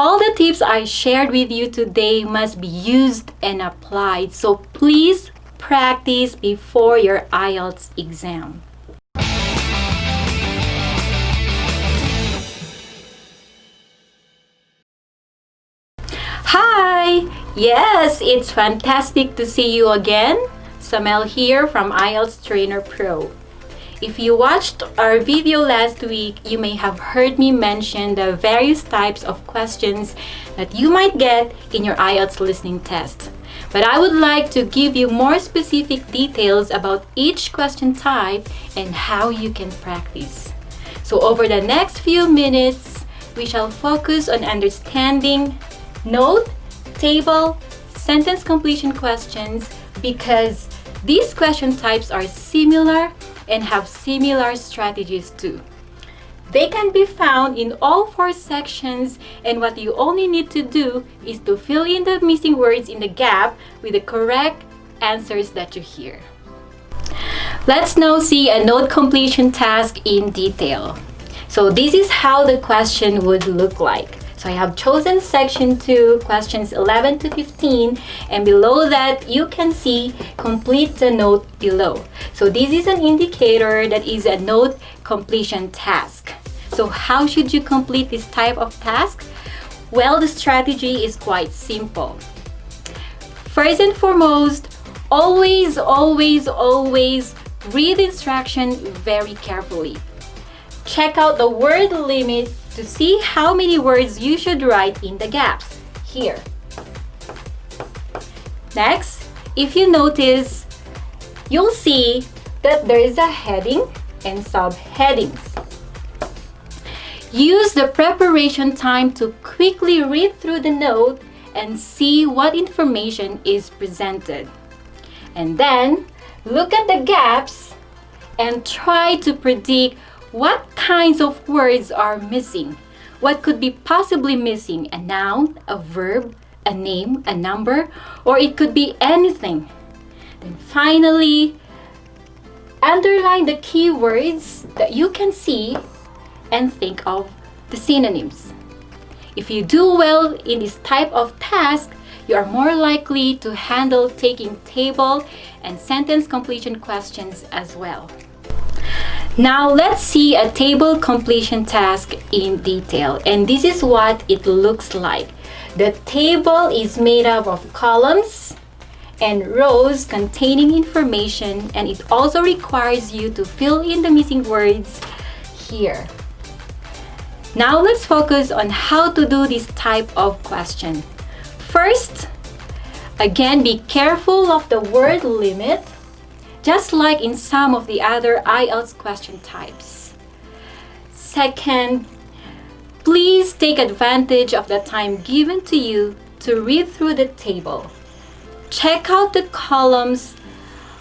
All the tips I shared with you today must be used and applied, so please practice before your IELTS exam. Hi! Yes, it's fantastic to see you again. Samel here from IELTS Trainer Pro. If you watched our video last week, you may have heard me mention the various types of questions that you might get in your IELTS listening test. But I would like to give you more specific details about each question type and how you can practice. So over the next few minutes, we shall focus on understanding note, table, sentence completion questions because these question types are similar and have similar strategies too. They can be found in all 4 sections, and what you only need to do is to fill in the missing words in the gap with the correct answers that you hear. Let's now see a note completion task in detail. So this is how the question would look like. So I have chosen section 2, questions 11 to 15, and below that you can see complete the note below. So this is an indicator that is a note completion task. So how should you complete this type of task? Well, the strategy is quite simple. First and foremost, always read instruction very carefully. Check out the word limit to see how many words you should write in the gaps here. Next, if you notice, you'll see that there is a heading and subheadings. Use the preparation time to quickly read through the note and see what information is presented. And then, look at the gaps and try to predict what kinds of words are missing. What could be possibly missing? A noun, a verb, a name, a number, or it could be anything. Then finally, underline the keywords that you can see and think of the synonyms. If you do well in this type of task, you are more likely to handle taking table and sentence completion questions as well. Now let's see a table completion task in detail, and this is what it looks like. The table is made up of columns and rows containing information, and it also requires you to fill in the missing words here. Now let's focus on how to do this type of question. First, again, be careful of the word limit, just like in some of the other IELTS question types. Second, please take advantage of the time given to you to read through the table. Check out the columns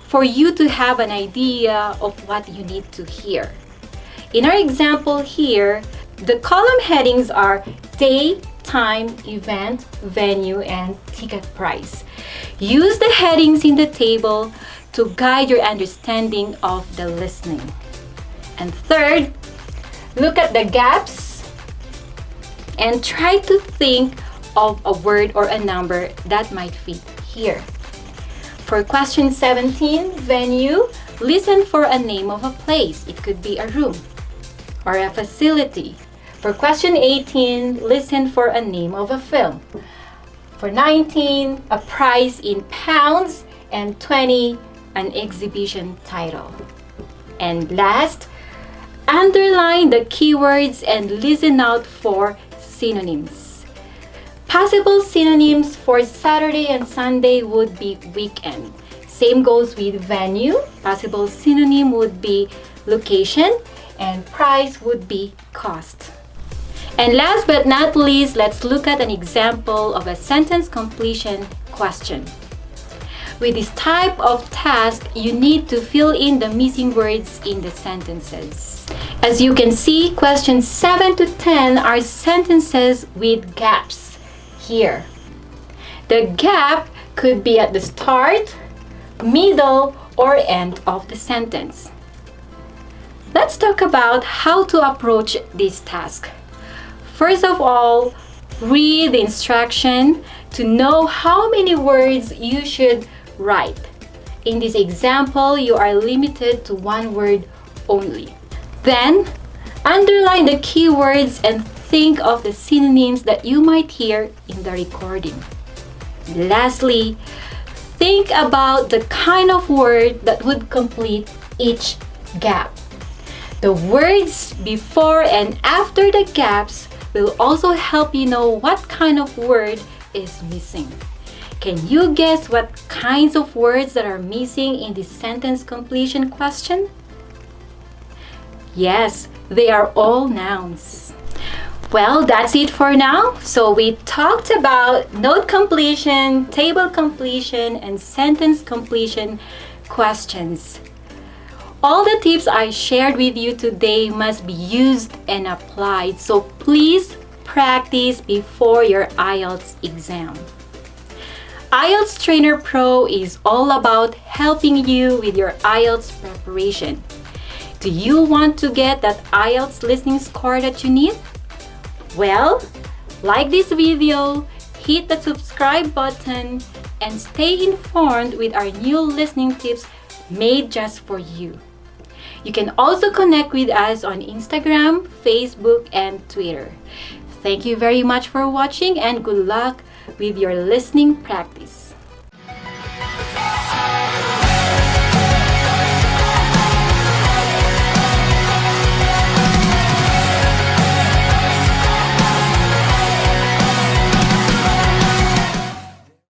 for you to have an idea of what you need to hear. In our example here, the column headings are day, time, event, venue, and ticket price. Use the headings in the table to guide your understanding of the listening. And third, look at the gaps and try to think of a word or a number that might fit here. For question 17, venue, listen for a name of a place. It could be a room or a facility. For question 18, listen for a name of a film. For 19, a price in pounds, and 20, an exhibition title. And last, underline the keywords and listen out for synonyms. Possible synonyms for Saturday and Sunday would be weekend. Same goes with venue. Possible synonym would be location, and price would be cost. And last but not least, let's look at an example of a sentence completion question. With this type of task, you need to fill in the missing words in the sentences. As you can see, questions 7 to 10 are sentences with gaps here. The gap could be at the start, middle, or end of the sentence. Let's talk about how to approach this task. First of all, read the instruction to know how many words you should write. In this example, you are limited to one word only. Then, underline the keywords and think of the synonyms that you might hear in the recording. Lastly, think about the kind of word that would complete each gap. The words before and after the gaps will also help you know what kind of word is missing. Can you guess what kinds of words that are missing in this sentence completion question? Yes, they are all nouns. Well, that's it for now. So we talked about note completion, table completion, and sentence completion questions. All the tips I shared with you today must be used and applied, so please practice before your IELTS exam. IELTS Trainer Pro is all about helping you with your IELTS preparation. Do you want to get that IELTS listening score that you need? Well, like this video, hit the subscribe button, and stay informed with our new listening tips made just for you. You can also connect with us on Instagram, Facebook, and Twitter. Thank you very much for watching and good luck with your listening practice.